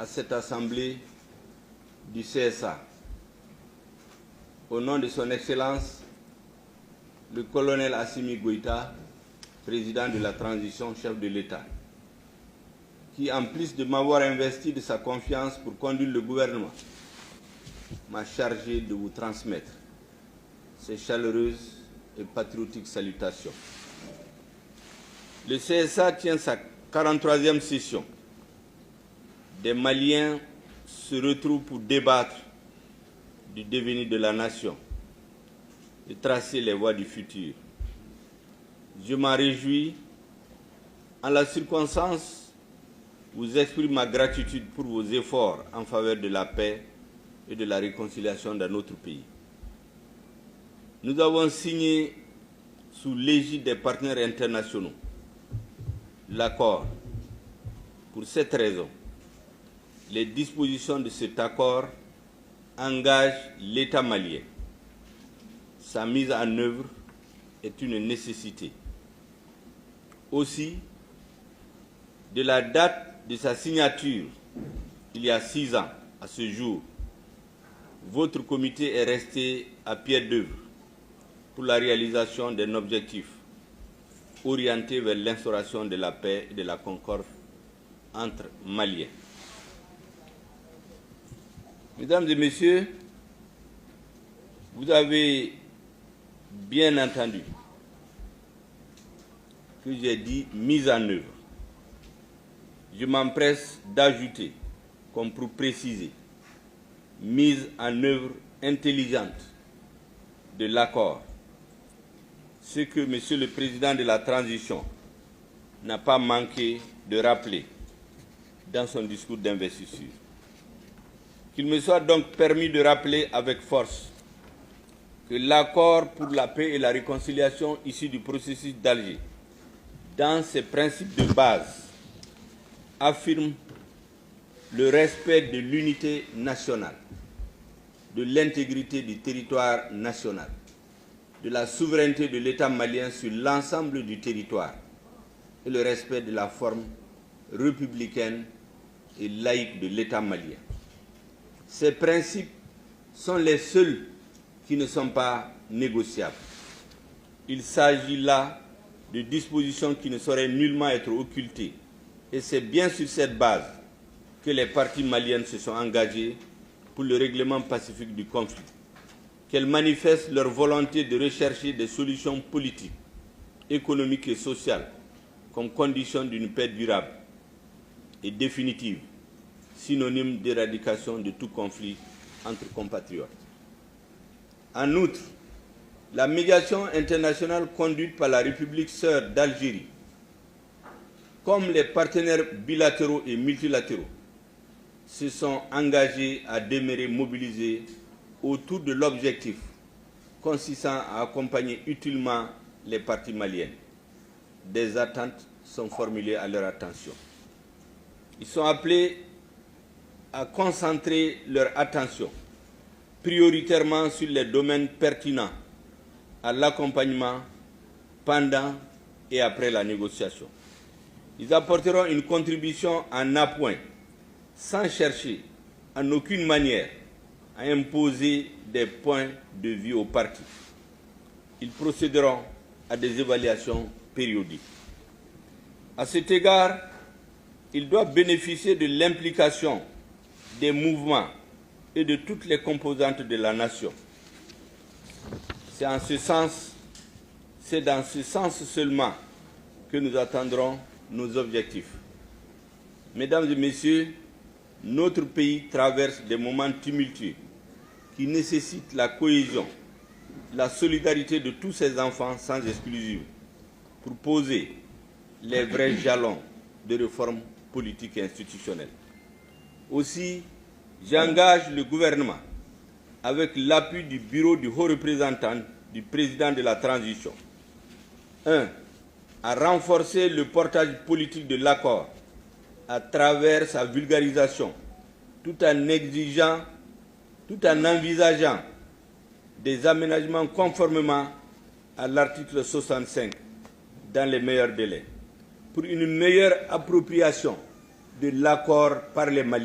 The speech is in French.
à cette assemblée du CSA, au nom de son Excellence, le colonel Assimi Goïta, président de la transition, chef de l'État, qui, en plus de m'avoir investi de sa confiance pour conduire le gouvernement, m'a chargé de vous transmettre ces chaleureuses et patriotiques salutations. Le CSA tient sa 43e session. Des Maliens se retrouvent pour débattre du devenir de la nation et tracer les voies du futur. Je m'en réjouis. En la circonstance, vous exprime ma gratitude pour vos efforts en faveur de la paix et de la réconciliation dans notre pays. Nous avons signé sous l'égide des partenaires internationaux l'accord. Pour cette raison, les dispositions de cet accord engagent l'État malien. Sa mise en œuvre est une nécessité. Aussi, de la date de sa signature, il y a 6 ans, à ce jour, votre comité est resté à pied d'œuvre pour la réalisation d'un objectif orienté vers l'instauration de la paix et de la concorde entre Maliens. Mesdames et messieurs, vous avez bien entendu que j'ai dit mise en œuvre. Je m'empresse d'ajouter, comme pour préciser, mise en œuvre intelligente de l'accord, ce que Monsieur le Président de la Transition n'a pas manqué de rappeler dans son discours d'investiture. Qu'il me soit donc permis de rappeler avec force que l'accord pour la paix et la réconciliation issu du processus d'Alger, dans ses principes de base, affirme le respect de l'unité nationale, de l'intégrité du territoire national, de la souveraineté de l'État malien sur l'ensemble du territoire et le respect de la forme républicaine et laïque de l'État malien. Ces principes sont les seuls qui ne sont pas négociables. Il s'agit là de dispositions qui ne sauraient nullement être occultées. Et c'est bien sur cette base que les parties maliennes se sont engagées pour le règlement pacifique du conflit, qu'elles manifestent leur volonté de rechercher des solutions politiques, économiques et sociales comme condition d'une paix durable et définitive, synonyme d'éradication de tout conflit entre compatriotes. En outre, la médiation internationale conduite par la République sœur d'Algérie, comme les partenaires bilatéraux et multilatéraux, se sont engagés à demeurer mobilisés autour de l'objectif consistant à accompagner utilement les parties maliennes. Des attentes sont formulées à leur attention. Ils sont appelés à concentrer leur attention prioritairement sur les domaines pertinents à l'accompagnement pendant et après la négociation. Ils apporteront une contribution en appoint, sans chercher en aucune manière à imposer des points de vue aux parties. Ils procéderont à des évaluations périodiques. À cet égard, ils doivent bénéficier de l'implication des mouvements et de toutes les composantes de la nation. C'est dans ce sens seulement que nous atteindrons nos objectifs. Mesdames et messieurs, notre pays traverse des moments tumultueux qui nécessitent la cohésion, la solidarité de tous ses enfants sans exclusive pour poser les vrais jalons de réformes politiques et institutionnelles. Aussi, j'engage le gouvernement, avec l'appui du bureau du haut représentant du président de la transition, 1. À renforcer le portage politique de l'accord à travers sa vulgarisation, tout en envisageant des aménagements conformément à l'article 65 dans les meilleurs délais, pour une meilleure appropriation de l'accord par les Maliens.